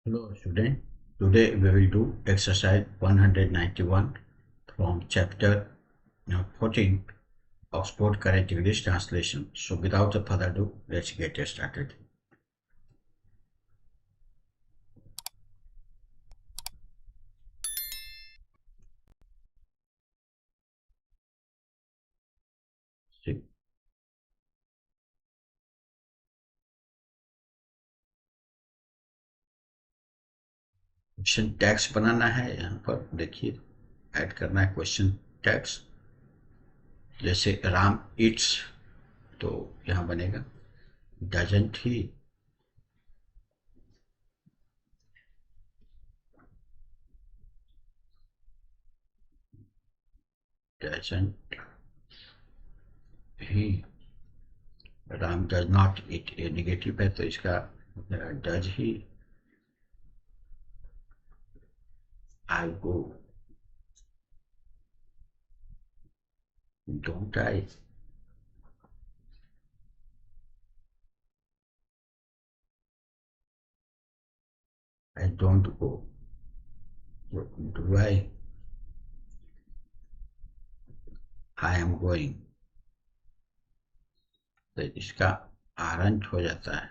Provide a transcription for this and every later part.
Hello student, today we will do exercise 191 from chapter 14 Oxford Current English Translation. So without further ado, let's get started. See, question tags बनाना है। यहाँ पर देखिए add करना है question tags. जैसे Ram Yeats तो यहाँ बनेगा doesn't he, doesn't he. Ram does not eat, ये निगेटिव है तो इसका does he. I go, don't I? I don't go. Do I? I am going. तो इसका आरंट हो जाता है,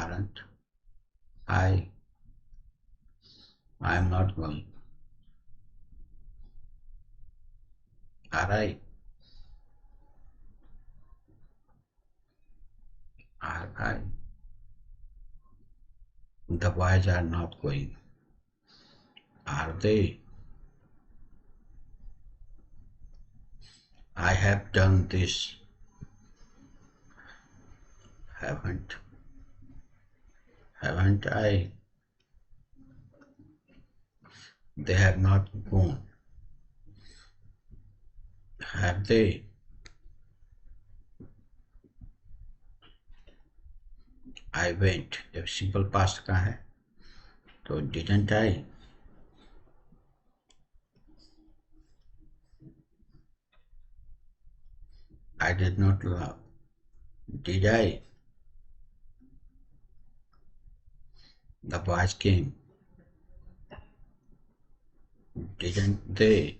aren't. I am not going. Are I? Are I? The boys are not going. Are they? I have done this. Haven't I? They have not gone. Have they? I went. जब simple past का है तो didn't I? I did not laugh. Did I? The boys came. Didn't they?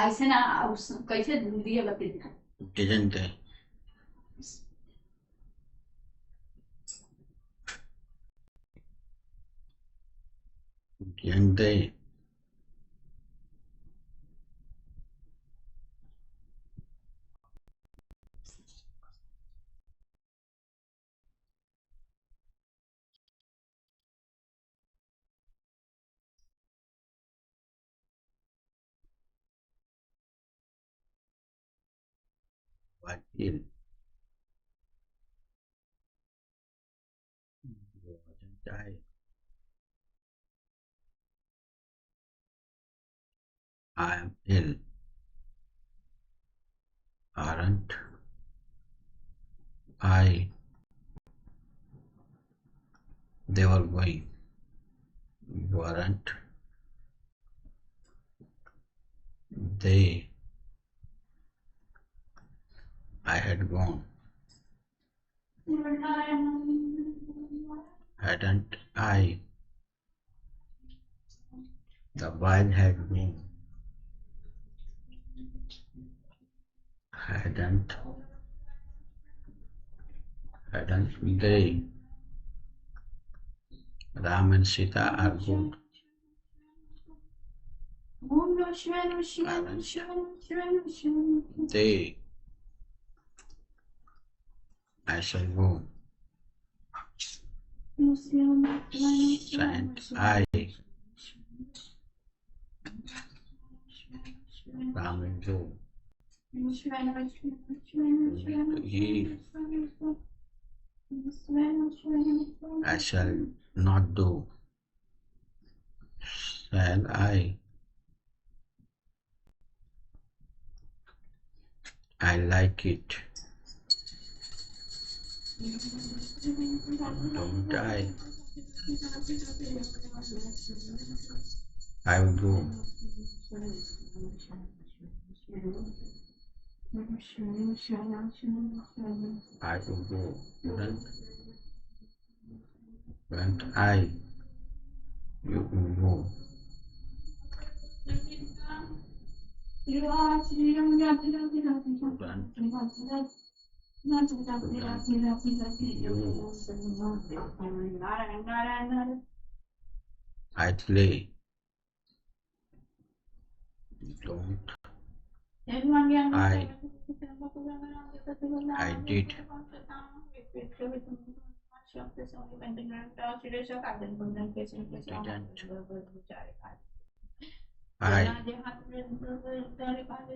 ऐसे ना कैसे दिए बता। Didn't they? Didn't they? What ill? Wasn't I? I am ill. Aren't I? They were going. Weren't they? I had gone. Hadn't I? The wine had gone. Hadn't they? Ram and Sita are good. Aren't they? I shall go. Shan't I? Ram will go. He, I shall not do. Shall I? I like it. Don't I? I will go. I will go. Went I. You will go. I play. Don't. I did.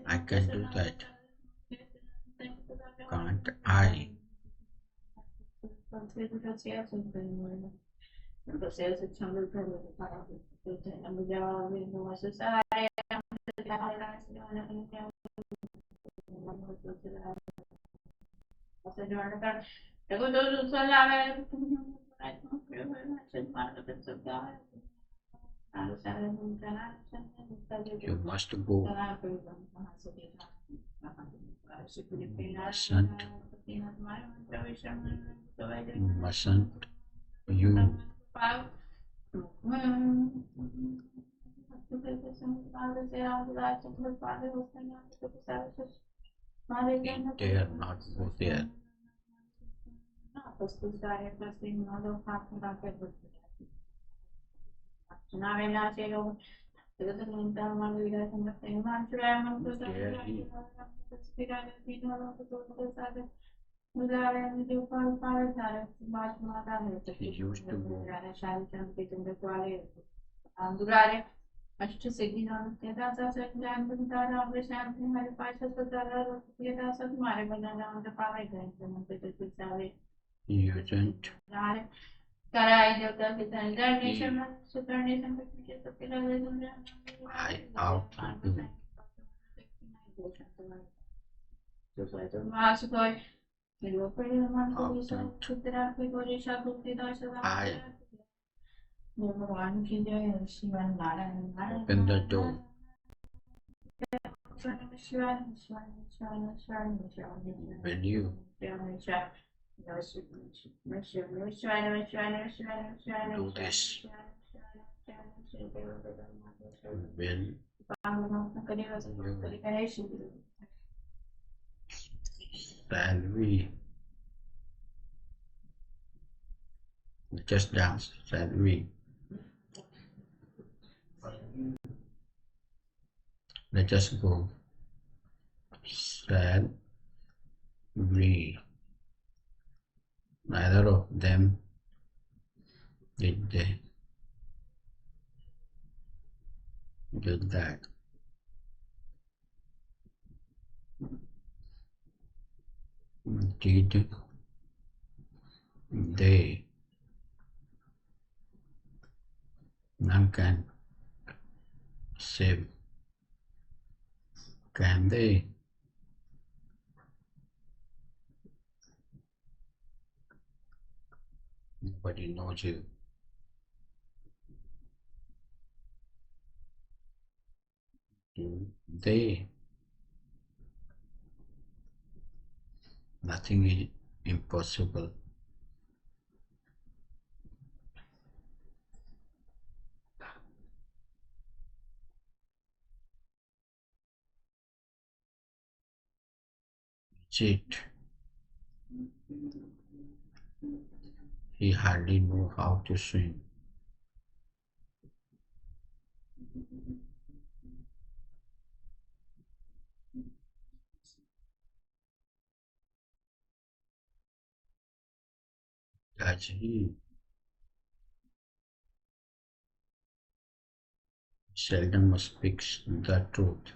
I can do that. Can't I? You must go. Mustn't. Mustn't. You. Eat there, not go there. He used to go. He usn't. I ought to do. I open the door. When you do this, will you, shall we, just dance, shall we, let us go, shall we, neither of them did that. Did they? None can save. Can they? Nobody knows you. Do they? Nothing is impossible. Cheat. He hardly knew how to swim. Does he? Seldom speaks the truth.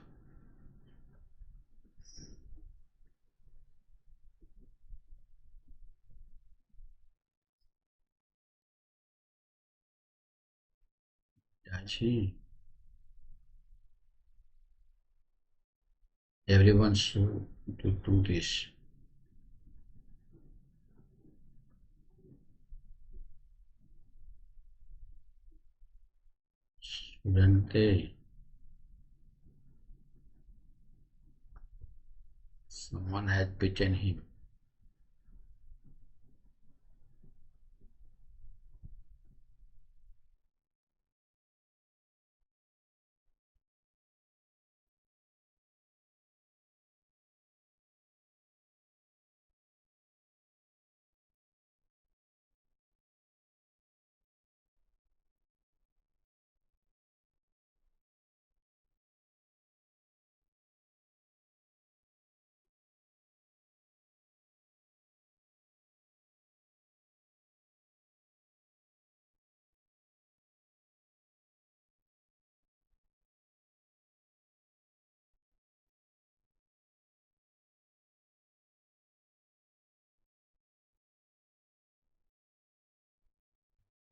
Does he? Everyone should do this. Shouldn't they? Someone has beaten him.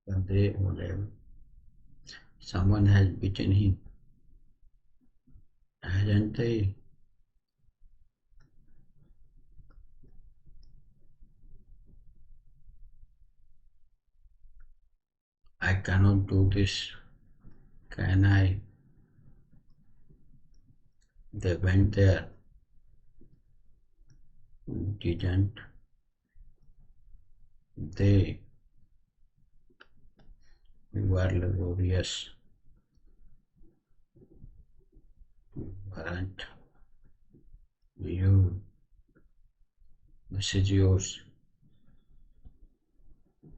But they whatever. Someone has beaten him, hasn't they? I cannot do this, can I? They went there, didn't they? You are laborious, weren't you? This is yours,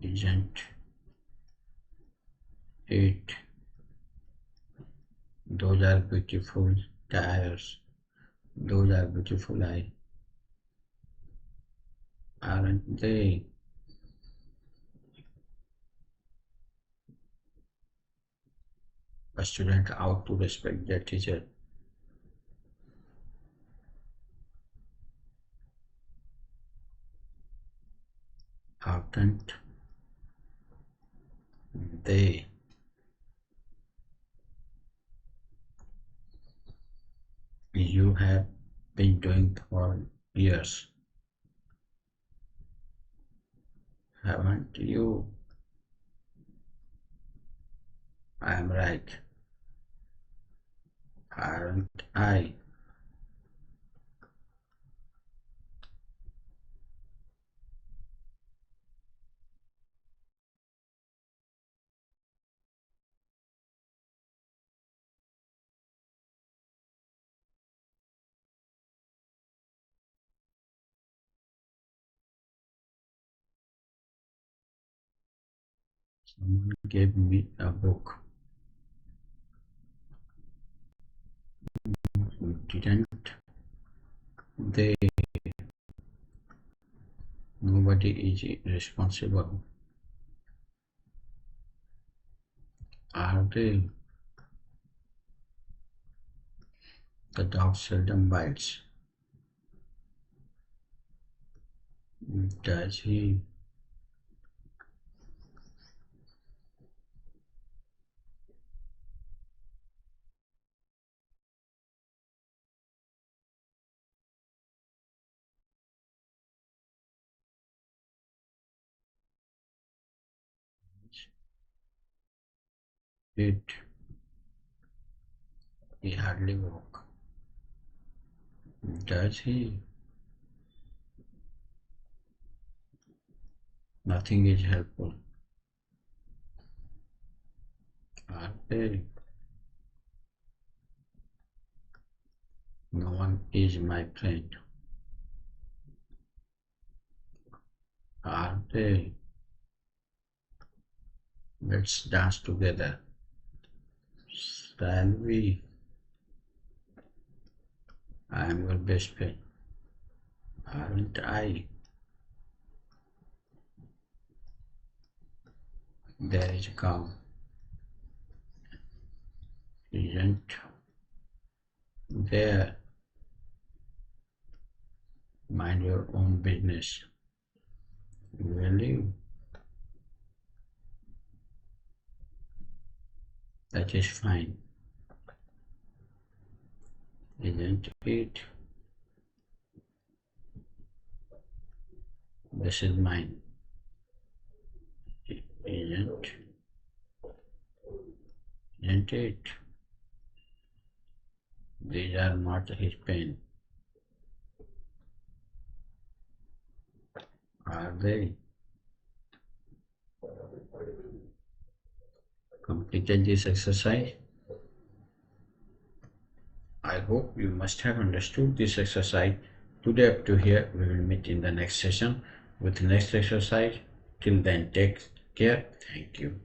isn't it? Those are beautiful tires. Those are beautiful eyes, aren't they? A student ought to respect their teacher. Oughtn't they? You have been doing for years, haven't you? I am right, aren't I? Someone gave me a book, didn't they? Nobody is responsible, are they? The dog seldom bites, does he? It, he hardly walk, does he? Nothing is helpful, are they? No one is my friend, are they? Let's dance together, shall we? I am your best friend, aren't I? There is a cow, isn't there? Mind your own business. Really? That is fine, isn't it? This is mine, isn't isn't it? These are not his pen. Are they? Completed this exercise? I hope you must have understood this exercise. Today up to here, we will meet in the next session with the next exercise. Till then, take care. Thank you.